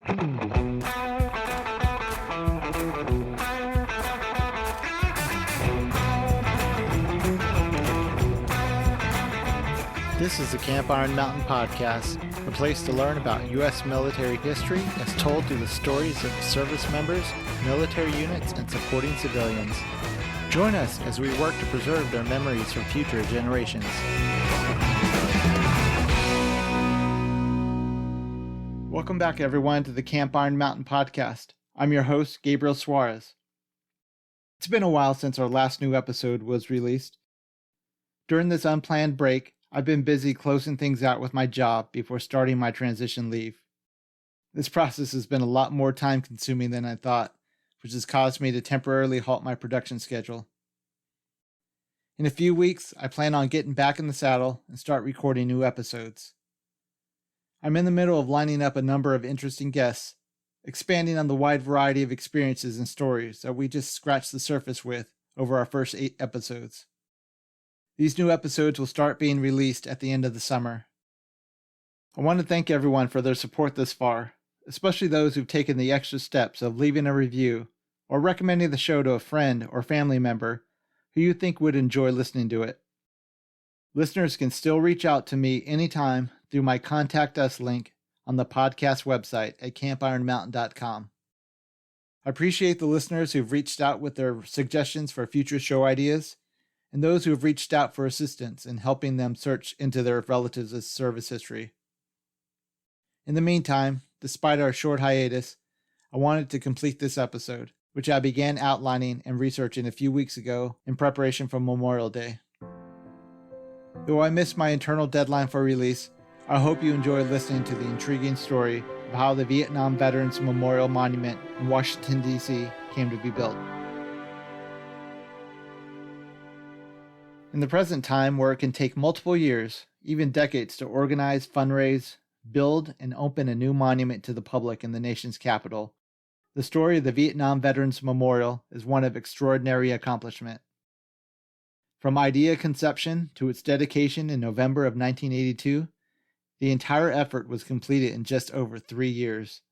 This is the Camp Iron Mountain Podcast, a place to learn about U.S. military history as told through the stories of service members, military units, and supporting civilians. Join us as we work to preserve their memories for future generations. Welcome back, everyone, to the Camp Iron Mountain Podcast. I'm your host, Gabriel Suarez. It's been a while since our last new episode was released. During this unplanned break, I've been busy closing things out with my job before starting my transition leave. This process has been a lot more time consuming than I thought, which has caused me to temporarily halt my production schedule. In a few weeks, I plan on getting back in the saddle and start recording new episodes. I'm in the middle of lining up a number of interesting guests, expanding on the wide variety of experiences and stories that we just scratched the surface with over our first 8 episodes. These new episodes will start being released at the end of the summer. I want to thank everyone for their support this far, especially those who've taken the extra steps of leaving a review or recommending the show to a friend or family member who you think would enjoy listening to it. Listeners can still reach out to me anytime through my Contact Us link on the podcast website at campironmountain.com. I appreciate the listeners who've reached out with their suggestions for future show ideas, and those who have reached out for assistance in helping them search into their relatives' service history. In the meantime, despite our short hiatus, I wanted to complete this episode, which I began outlining and researching a few weeks ago in preparation for Memorial Day. Though I missed my internal deadline for release, I hope you enjoy listening to the intriguing story of how the Vietnam Veterans Memorial Monument in Washington, D.C. came to be built. In the present time, where it can take multiple years, even decades, to organize, fundraise, build, and open a new monument to the public in the nation's capital, the story of the Vietnam Veterans Memorial is one of extraordinary accomplishment. From idea conception to its dedication in November of 1982, the entire effort was completed in just over 3 years.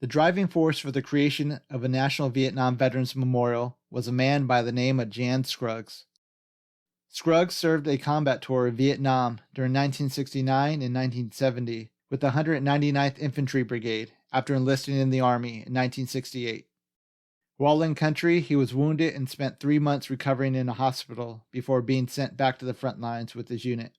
The driving force for the creation of a National Vietnam Veterans Memorial was a man by the name of Jan Scruggs. Scruggs served a combat tour in Vietnam during 1969 and 1970 with the 199th Infantry Brigade after enlisting in the Army in 1968. While in country, he was wounded and spent 3 months recovering in a hospital before being sent back to the front lines with his unit.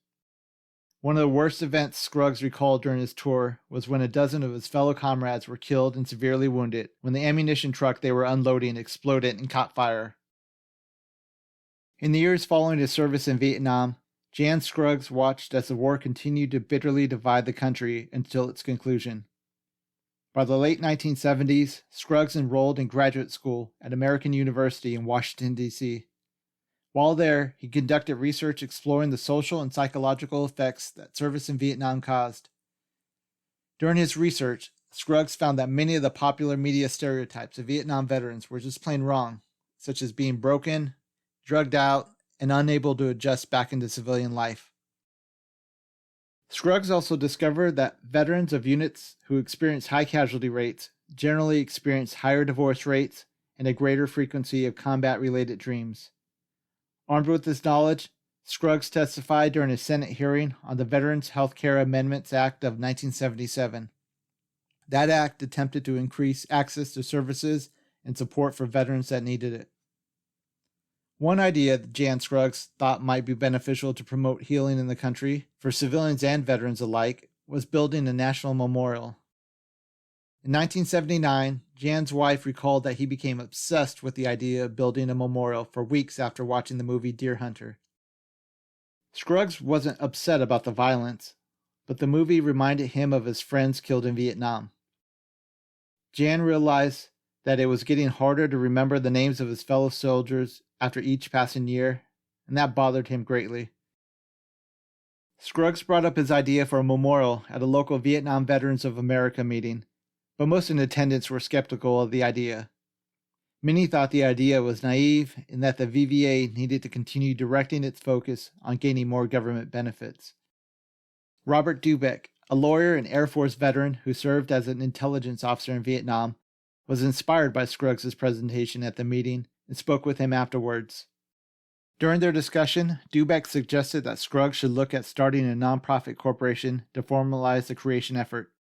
One of the worst events Scruggs recalled during his tour was when a dozen of his fellow comrades were killed and severely wounded when the ammunition truck they were unloading exploded and caught fire. In the years following his service in Vietnam, Jan Scruggs watched as the war continued to bitterly divide the country until its conclusion. By the late 1970s, Scruggs enrolled in graduate school at American University in Washington, D.C. While there, he conducted research exploring the social and psychological effects that service in Vietnam caused. During his research, Scruggs found that many of the popular media stereotypes of Vietnam veterans were just plain wrong, such as being broken, drugged out, and unable to adjust back into civilian life. Scruggs also discovered that veterans of units who experience high casualty rates generally experience higher divorce rates and a greater frequency of combat-related dreams. Armed with this knowledge, Scruggs testified during a Senate hearing on the Veterans Health Care Amendments Act of 1977. That act attempted to increase access to services and support for veterans that needed it. One idea that Jan Scruggs thought might be beneficial to promote healing in the country for civilians and veterans alike was building a national memorial. In 1979, Jan's wife recalled that he became obsessed with the idea of building a memorial for weeks after watching the movie Deer Hunter. Scruggs wasn't upset about the violence, but the movie reminded him of his friends killed in Vietnam. Jan realized that it was getting harder to remember the names of his fellow soldiers after each passing year, and that bothered him greatly. Scruggs brought up his idea for a memorial at a local Vietnam Veterans of America meeting, but most in attendance were skeptical of the idea. Many thought the idea was naive and that the VVA needed to continue directing its focus on gaining more government benefits. Robert Dubeck, a lawyer and Air Force veteran who served as an intelligence officer in Vietnam, was inspired by Scruggs' presentation at the meeting and spoke with him afterwards. During their discussion, Dubeck suggested that Scruggs should look at starting a nonprofit corporation to formalize the creation effort.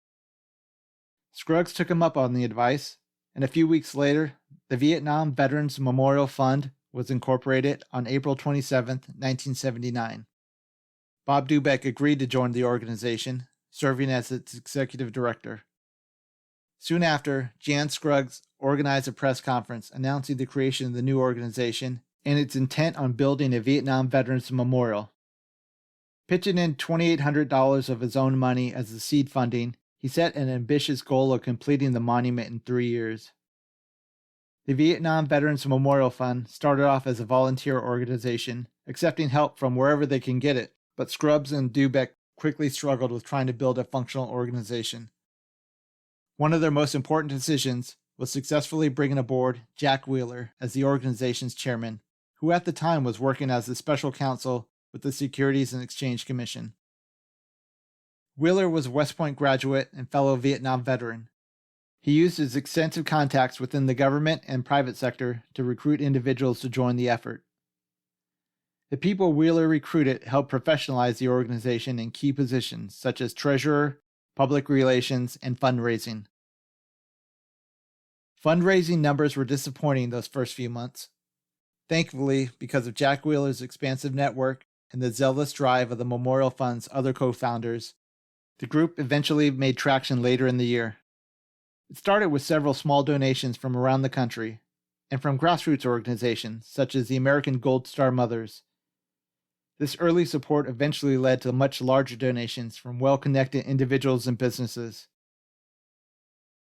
Scruggs took him up on the advice, and a few weeks later, the Vietnam Veterans Memorial Fund was incorporated on April 27, 1979. Bob Dubeck agreed to join the organization, serving as its executive director. Soon after, Jan Scruggs organized a press conference announcing the creation of the new organization and its intent on building a Vietnam Veterans Memorial. Pitching in $2,800 of his own money as the seed funding, he set an ambitious goal of completing the monument in 3 years. The Vietnam Veterans Memorial Fund started off as a volunteer organization, accepting help from wherever they can get it, but Scruggs and Dubeck quickly struggled with trying to build a functional organization. One of their most important decisions was successfully bringing aboard Jack Wheeler as the organization's chairman, who at the time was working as the special counsel with the Securities and Exchange Commission. Wheeler was a West Point graduate and fellow Vietnam veteran. He used his extensive contacts within the government and private sector to recruit individuals to join the effort. The people Wheeler recruited helped professionalize the organization in key positions such as treasurer, public relations, and fundraising. Fundraising numbers were disappointing those first few months. Thankfully, because of Jack Wheeler's expansive network and the zealous drive of the Memorial Fund's other co-founders, the group eventually made traction later in the year. It started with several small donations from around the country, and from grassroots organizations such as the American Gold Star Mothers. This early support eventually led to much larger donations from well-connected individuals and businesses.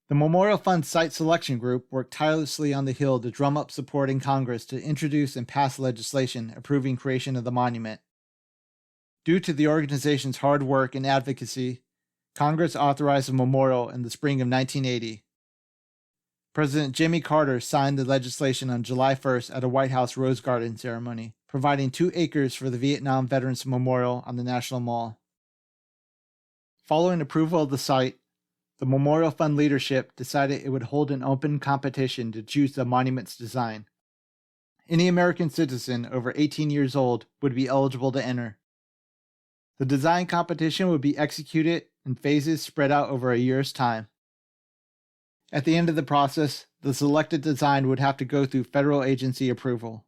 The Memorial Fund Site Selection Group worked tirelessly on the Hill to drum up support in Congress to introduce and pass legislation approving creation of the monument. Due to the organization's hard work and advocacy, Congress authorized the memorial in the spring of 1980. President Jimmy Carter signed the legislation on July 1st at a White House Rose Garden ceremony, providing 2 acres for the Vietnam Veterans Memorial on the National Mall. Following approval of the site, the Memorial Fund leadership decided it would hold an open competition to choose the monument's design. Any American citizen over 18 years old would be eligible to enter. The design competition would be executed in phases spread out over a year's time. At the end of the process, the selected design would have to go through federal agency approval.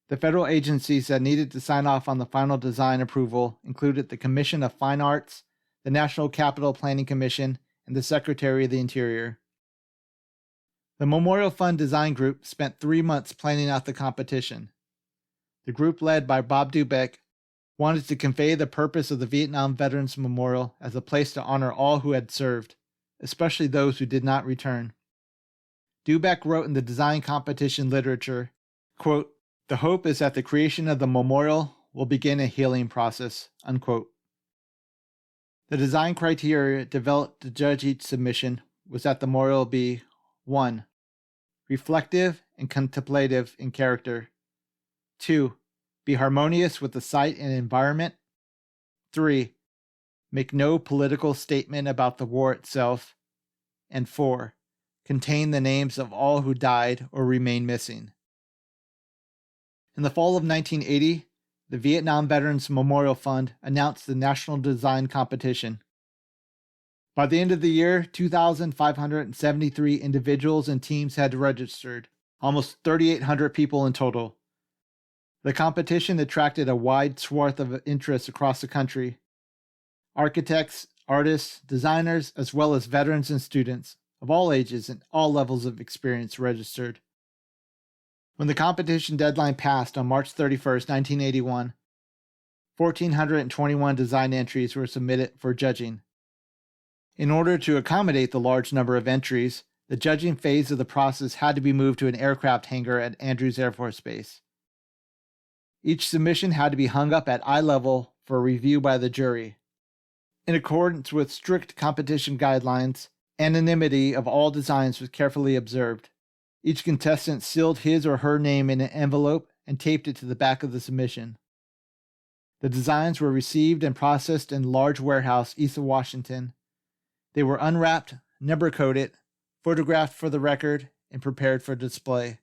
The federal agencies that needed to sign off on the final design approval included the Commission of Fine Arts, the National Capital Planning Commission, and the Secretary of the Interior. The Memorial Fund Design Group spent 3 months planning out the competition. The group, led by Bob Dubeck, wanted to convey the purpose of the Vietnam Veterans Memorial as a place to honor all who had served, especially those who did not return. Dubeck wrote in the design competition literature, quote, "The hope is that the creation of the memorial will begin a healing process," unquote. The design criteria developed to judge each submission was that the memorial be 1. Reflective and contemplative in character. 2. Be harmonious with the site and environment. 3. Make no political statement about the war itself. And 4. Contain the names of all who died or remain missing. In the fall of 1980, the Vietnam Veterans Memorial Fund announced the National Design Competition. By the end of the year, 2,573 individuals and teams had registered, almost 3,800 people in total. The competition attracted a wide swath of interest across the country. Architects, artists, designers, as well as veterans and students of all ages and all levels of experience registered. When the competition deadline passed on March 31st, 1981, 1,421 design entries were submitted for judging. In order to accommodate the large number of entries, the judging phase of the process had to be moved to an aircraft hangar at Andrews Air Force Base. Each submission had to be hung up at eye level for review by the jury. In accordance with strict competition guidelines, anonymity of all designs was carefully observed. Each contestant sealed his or her name in an envelope and taped it to the back of the submission. The designs were received and processed in a large warehouse east of Washington. They were unwrapped, number coded, photographed for the record, and prepared for display.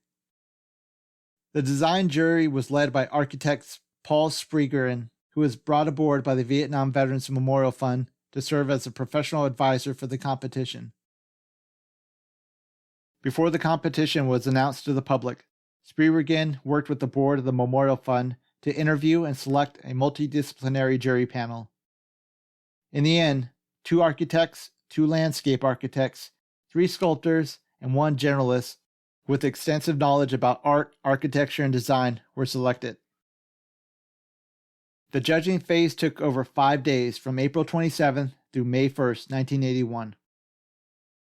The design jury was led by architect Paul Spriggan, who was brought aboard by the Vietnam Veterans Memorial Fund to serve as a professional advisor for the competition. Before the competition was announced to the public, Spriggan worked with the board of the Memorial Fund to interview and select a multidisciplinary jury panel. In the end, 2 architects, 2 landscape architects, 3 sculptors, and 1 generalist with extensive knowledge about art, architecture, and design were selected. The judging phase took over 5 days from April 27th through May 1st, 1981.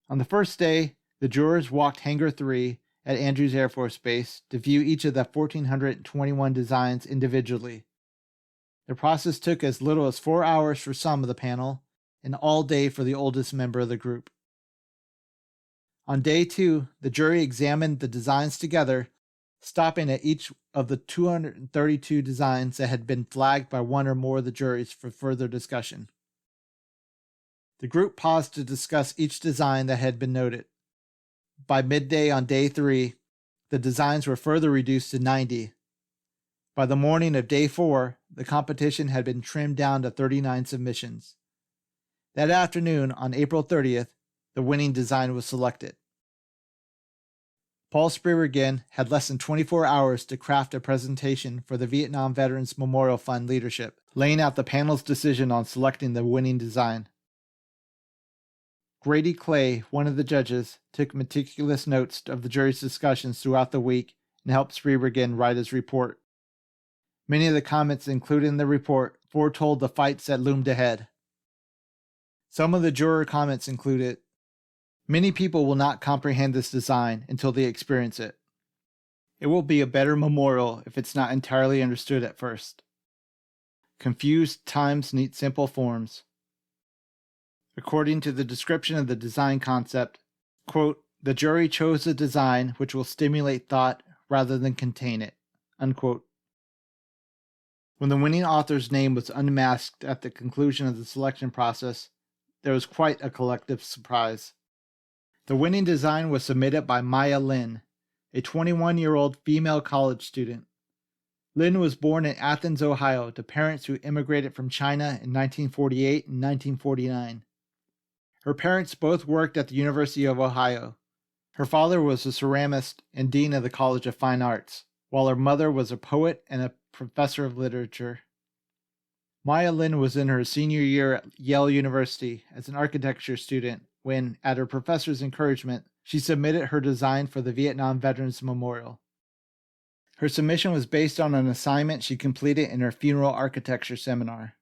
On the first day, the jurors walked Hangar 3 at Andrews Air Force Base to view each of the 1,421 designs individually. The process took as little as 4 hours for some of the panel and all day for the oldest member of the group. On day 2, the jury examined the designs together, stopping at each of the 232 designs that had been flagged by one or more of the juries for further discussion. The group paused to discuss each design that had been noted. By midday on day 3, the designs were further reduced to 90. By the morning of day 4, the competition had been trimmed down to 39 submissions. That afternoon, on April 30th, the winning design was selected. Paul Spriggan had less than 24 hours to craft a presentation for the Vietnam Veterans Memorial Fund leadership, laying out the panel's decision on selecting the winning design. Grady Clay, one of the judges, took meticulous notes of the jury's discussions throughout the week and helped Spriggan write his report. Many of the comments included in the report foretold the fights that loomed ahead. Some of the juror comments included, "Many people will not comprehend this design until they experience it. It will be a better memorial if it's not entirely understood at first. Confused times need simple forms." According to the description of the design concept, quote, "The jury chose a design which will stimulate thought rather than contain it," unquote. When the winning author's name was unmasked at the conclusion of the selection process, there was quite a collective surprise. The winning design was submitted by Maya Lin, a 21-year-old female college student. Lin was born in Athens, Ohio, to parents who immigrated from China in 1948 and 1949. Her parents both worked at the University of Ohio. Her father was a ceramist and dean of the College of Fine Arts, while her mother was a poet and a professor of literature. Maya Lin was in her senior year at Yale University as an architecture student when, at her professor's encouragement, she submitted her design for the Vietnam Veterans Memorial. Her submission was based on an assignment she completed in her funeral architecture seminar.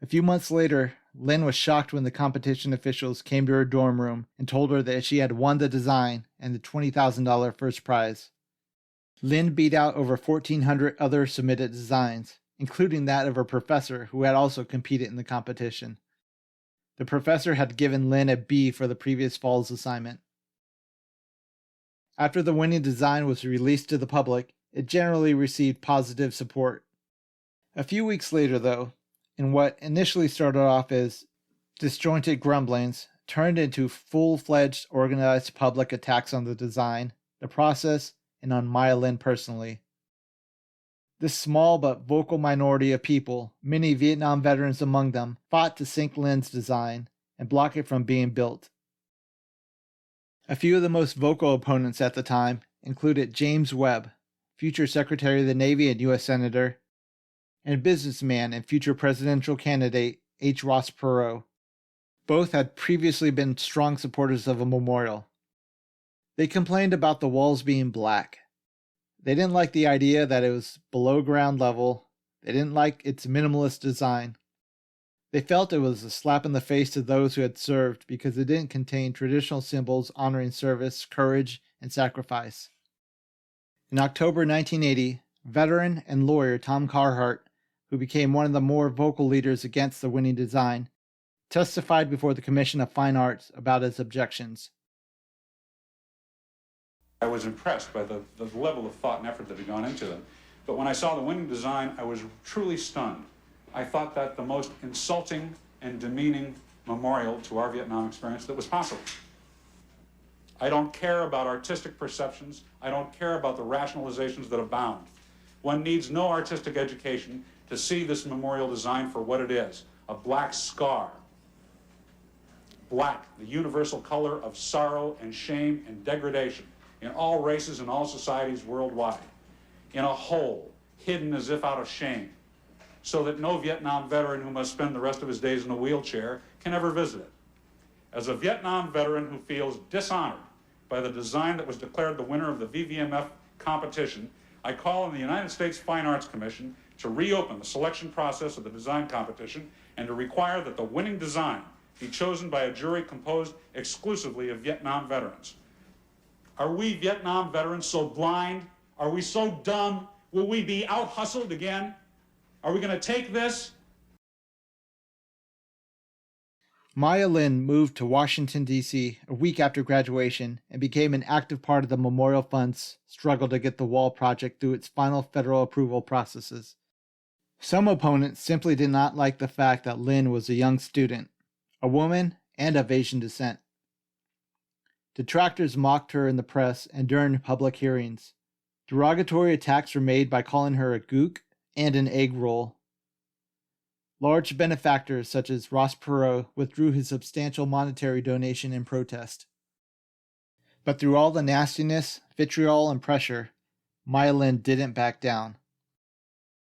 A few months later, Lin was shocked when the competition officials came to her dorm room and told her that she had won the design and the $20,000 first prize. Lin beat out over 1,400 other submitted designs, including that of her professor who had also competed in the competition. The professor had given Lin a B for the previous fall's assignment. After the winning design was released to the public, it generally received positive support. A few weeks later, though, in what initially started off as disjointed grumblings, turned into full-fledged organized public attacks on the design, the process, and on Maya Lin personally. This small but vocal minority of people, many Vietnam veterans among them, fought to sink Lin's design and block it from being built. A few of the most vocal opponents at the time included James Webb, future Secretary of the Navy and U.S. Senator, and businessman and future presidential candidate H. Ross Perot. Both had previously been strong supporters of a memorial. They complained about the walls being black. They didn't like the idea that it was below ground level. They didn't like its minimalist design. They felt it was a slap in the face to those who had served because it didn't contain traditional symbols honoring service, courage, and sacrifice. In October 1980, veteran and lawyer Tom Carhart, who became one of the more vocal leaders against the winning design, testified before the Commission of Fine Arts about his objections. I was impressed by the level of thought and effort that had gone into them. But when I saw the winning design, I was truly stunned. I thought that the most insulting and demeaning memorial to our Vietnam experience that was possible. I don't care about artistic perceptions. I don't care about the rationalizations that abound. One needs no artistic education to see this memorial design for what it is, a black scar. Black, the universal color of sorrow and shame and degradation in all races and all societies worldwide, in a hole, hidden as if out of shame, so that no Vietnam veteran who must spend the rest of his days in a wheelchair can ever visit it. As a Vietnam veteran who feels dishonored by the design that was declared the winner of the VVMF competition, I call on the United States Fine Arts Commission to reopen the selection process of the design competition and to require that the winning design be chosen by a jury composed exclusively of Vietnam veterans. Are we Vietnam veterans so blind? Are we so dumb? Will we be out-hustled again? Are we going to take this? Maya Lin moved to Washington, D.C. a week after graduation and became an active part of the Memorial Fund's struggle to get the wall project through its final federal approval processes. Some opponents simply did not like the fact that Lin was a young student, a woman, and of Asian descent. Detractors mocked her in the press and during public hearings. Derogatory attacks were made by calling her a gook and an egg roll. Large benefactors such as Ross Perot withdrew his substantial monetary donation in protest. But through all the nastiness, vitriol, and pressure, Maya Lin didn't back down.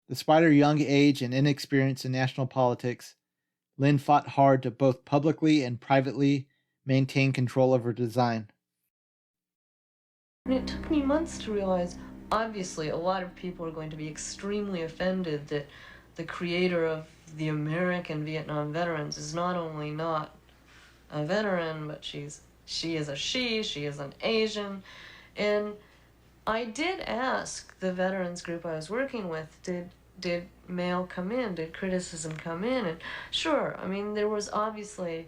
Despite her young age and inexperience in national politics, Lin fought hard to both publicly and privately maintain control of her design. And it took me months to realize, obviously, a lot of people are going to be extremely offended that the creator of the American Vietnam veterans is not only not a veteran, but she is an Asian. And I did ask the veterans group I was working with, did mail come in? Did criticism come in? And sure, I mean, there was obviously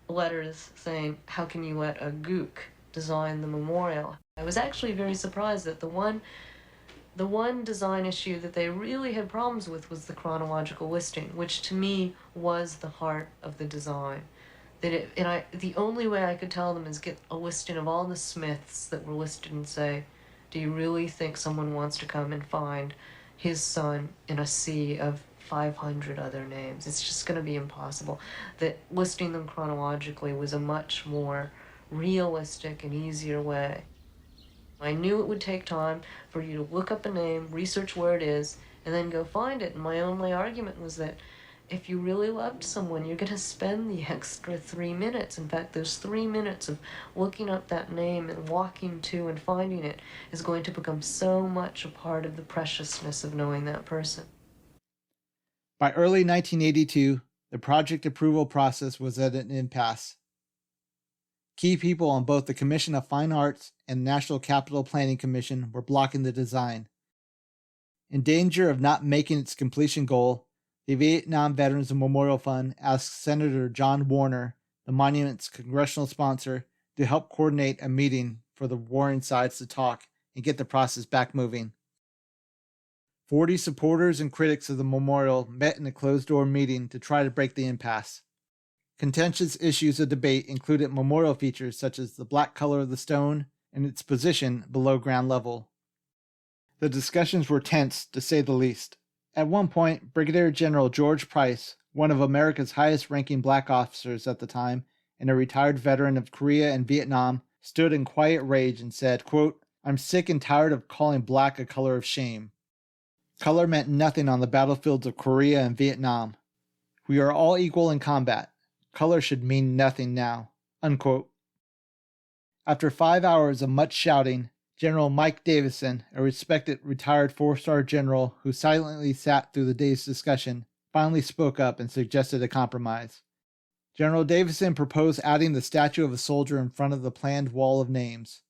letters saying, how can you let a gook design the memorial? I was actually very surprised that the one design issue that they really had problems with was the chronological listing, which to me was the heart of the design. The only way I could tell them is get a listing of all the Smiths that were listed and say, do you really think someone wants to come and find his son in a sea of 500 other names? It's just going to be impossible. That listing them chronologically was a much more realistic and easier way. I knew it would take time for you to look up a name, research where it is, and then go find it. And my only argument was that if you really loved someone, you're going to spend the extra 3 minutes. In fact, those 3 minutes of looking up that name and walking to and finding it is going to become so much a part of the preciousness of knowing that person. By early 1982, the project approval process was at an impasse. Key people on both the Commission of Fine Arts and National Capital Planning Commission were blocking the design. In danger of not making its completion goal, the Vietnam Veterans Memorial Fund asked Senator John Warner, the monument's congressional sponsor, to help coordinate a meeting for the warring sides to talk and get the process back moving. 40 supporters and critics of the memorial met in a closed-door meeting to try to break the impasse. Contentious issues of debate included memorial features such as the black color of the stone and its position below ground level. The discussions were tense, to say the least. At one point, Brigadier General George Price, one of America's highest-ranking black officers at the time and a retired veteran of Korea and Vietnam, stood in quiet rage and said, quote, "I'm sick and tired of calling black a color of shame. Color meant nothing on the battlefields of Korea and Vietnam. We are all equal in combat. Color should mean nothing now." Unquote. After 5 hours of much shouting, General Mike Davison, a respected retired four-star general who silently sat through the day's discussion, finally spoke up and suggested a compromise. General Davison proposed adding the statue of a soldier in front of the planned wall of names.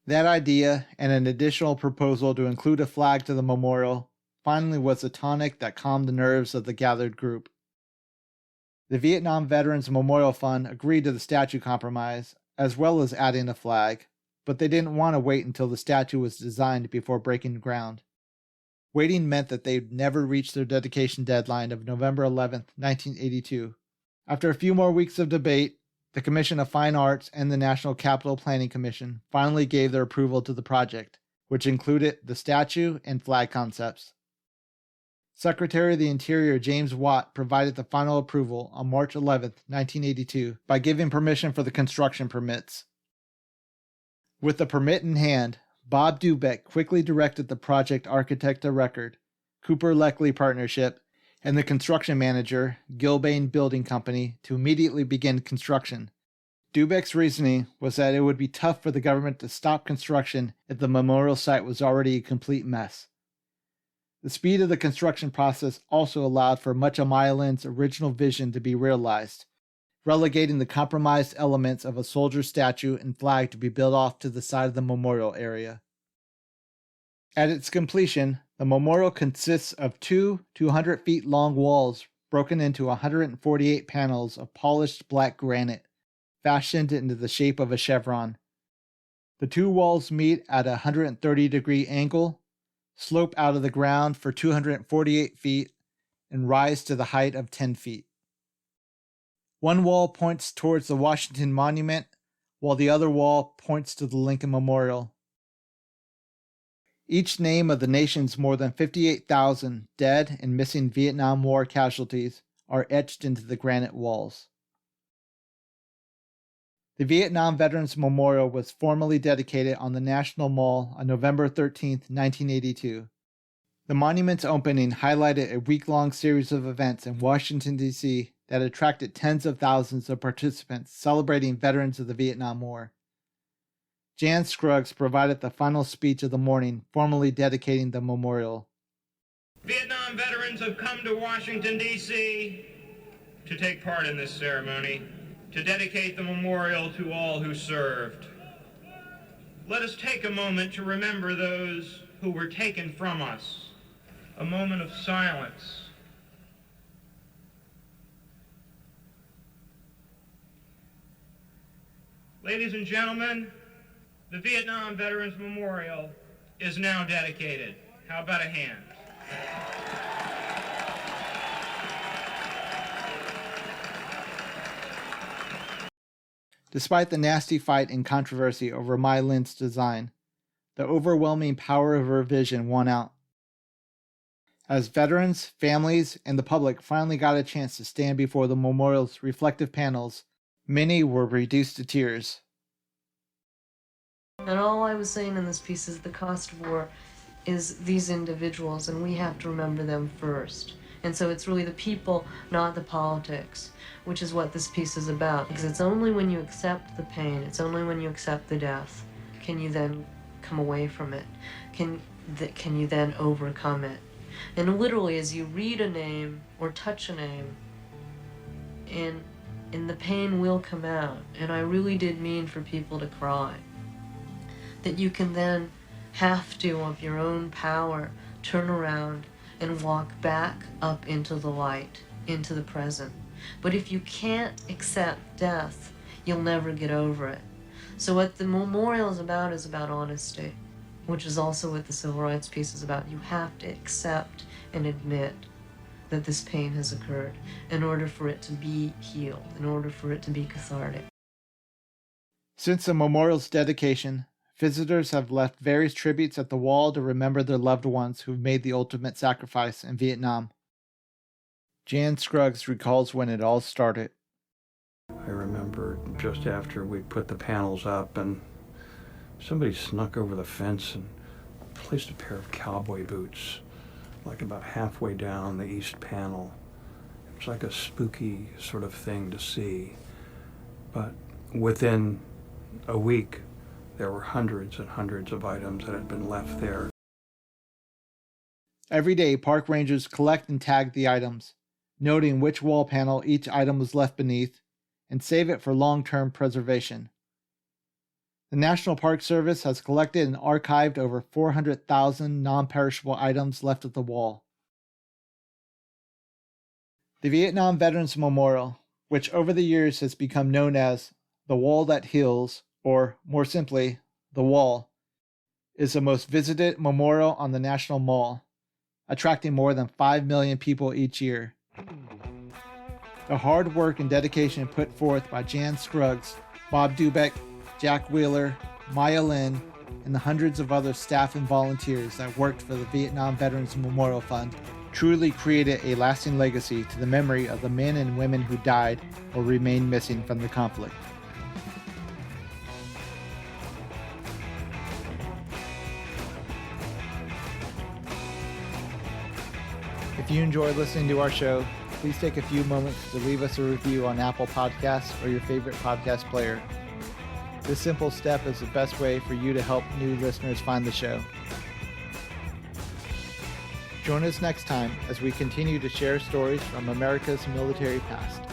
That idea, and an additional proposal to include a flag to the memorial, finally was the tonic that calmed the nerves of the gathered group. The Vietnam Veterans Memorial Fund agreed to the statue compromise, as well as adding a flag, but they didn't want to wait until the statue was designed before breaking ground. Waiting meant that they'd never reach their dedication deadline of November 11, 1982. After a few more weeks of debate, the Commission of Fine Arts and the National Capital Planning Commission finally gave their approval to the project, which included the statue and flag concepts. Secretary of the Interior James Watt provided the final approval on March 11, 1982, by giving permission for the construction permits. With the permit in hand, Bob Dubeck quickly directed the project architect of record, Cooper Leckley Partnership, and the construction manager, Gilbane Building Company, to immediately begin construction. Dubeck's reasoning was that it would be tough for the government to stop construction if the memorial site was already a complete mess. The speed of the construction process also allowed for much of Mylan's original vision to be realized, relegating the compromised elements of a soldier statue and flag to be built off to the side of the memorial area. At its completion, the memorial consists of two 200 feet long walls broken into 148 panels of polished black granite, fashioned into the shape of a chevron. The two walls meet at a 130-degree angle, slope out of the ground for 248 feet, and rise to the height of 10 feet. One wall points towards the Washington Monument, while the other wall points to the Lincoln Memorial. Each name of the nation's more than 58,000 dead and missing Vietnam War casualties are etched into the granite walls. The Vietnam Veterans Memorial was formally dedicated on the National Mall on November 13, 1982. The monument's opening highlighted a week-long series of events in Washington, D.C. that attracted tens of thousands of participants celebrating veterans of the Vietnam War. Jan Scruggs provided the final speech of the morning, formally dedicating the memorial. Vietnam veterans have come to Washington, D.C. to take part in this ceremony, to dedicate the memorial to all who served. Let us take a moment to remember those who were taken from us. A moment of silence. Ladies and gentlemen, the Vietnam Veterans Memorial is now dedicated. How about a hand? Despite the nasty fight and controversy over My Lin's design, the overwhelming power of her vision won out. As veterans, families, and the public finally got a chance to stand before the memorial's reflective panels, many were reduced to tears. And all I was saying in this piece is the cost of war is these individuals, and we have to remember them first. And so it's really the people, not the politics, which is what this piece is about. Because it's only when you accept the pain, it's only when you accept the death, can you then come away from it? Can you then overcome it? And literally, as you read a name or touch a name, and the pain will come out. And I really did mean for people to cry. That you can then have to, of your own power, turn around and walk back up into the light, into the present. But if you can't accept death, you'll never get over it. So what the memorial is about honesty, which is also what the civil rights piece is about. You have to accept and admit that this pain has occurred in order for it to be healed, in order for it to be cathartic. Since the memorial's dedication, visitors have left various tributes at the wall to remember their loved ones who've made the ultimate sacrifice in Vietnam. Jan Scruggs recalls when it all started. I remember just after we put the panels up and somebody snuck over the fence and placed a pair of cowboy boots, like about halfway down the east panel. It was like a spooky sort of thing to see. But within a week, there were hundreds and hundreds of items that had been left there. Every day, park rangers collect and tag the items, noting which wall panel each item was left beneath, and save it for long-term preservation. The National Park Service has collected and archived over 400,000 non-perishable items left at the wall. The Vietnam Veterans Memorial, which over the years has become known as the Wall That Heals, or more simply, the Wall, is the most visited memorial on the National Mall, attracting more than 5 million people each year. The hard work and dedication put forth by Jan Scruggs, Bob Dubeck, Jack Wheeler, Maya Lin, and the hundreds of other staff and volunteers that worked for the Vietnam Veterans Memorial Fund truly created a lasting legacy to the memory of the men and women who died or remained missing from the conflict. If you enjoy listening to our show, please take a few moments to leave us a review on Apple Podcasts or your favorite podcast player. This simple step is the best way for you to help new listeners find the show. Join us next time as we continue to share stories from America's military past.